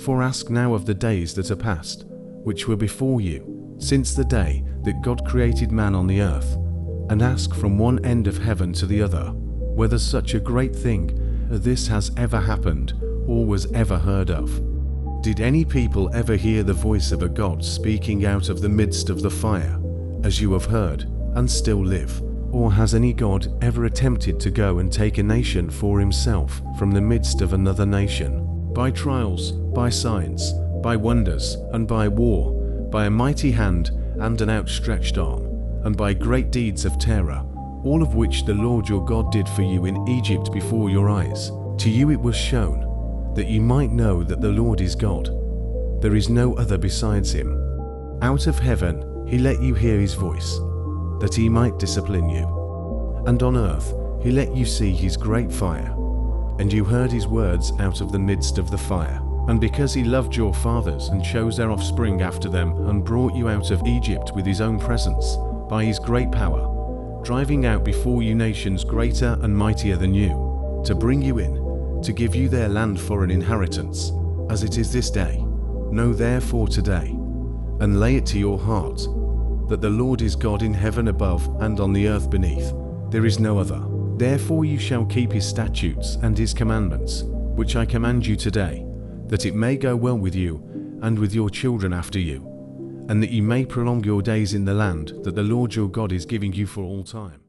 For ask now of the days that are past, which were before you, since the day that God created man on the earth, and ask from one end of heaven to the other, whether such a great thing as this has ever happened, or was ever heard of. Did any people ever hear the voice of a God speaking out of the midst of the fire, as you have heard, and still live? Or has any God ever attempted to go and take a nation for himself from the midst of another nation, by trials, by signs, by wonders, and by war, by a mighty hand and an outstretched arm, and by great deeds of terror, all of which the Lord your God did for you in Egypt before your eyes? To you it was shown, that you might know that the Lord is God. There is no other besides him. Out of heaven he let you hear his voice, that he might discipline you. And on earth he let you see his great fire, and you heard his words out of the midst of the fire. And because he loved your fathers and chose their offspring after them, and brought you out of Egypt with his own presence, by his great power, driving out before you nations greater and mightier than you, to bring you in, to give you their land for an inheritance, as it is this day. Know therefore today, and lay it to your heart, that the Lord is God in heaven above and on the earth beneath. There is no other. Therefore you shall keep his statutes and his commandments, which I command you today, that it may go well with you and with your children after you, and that you may prolong your days in the land that the Lord your God is giving you for all time.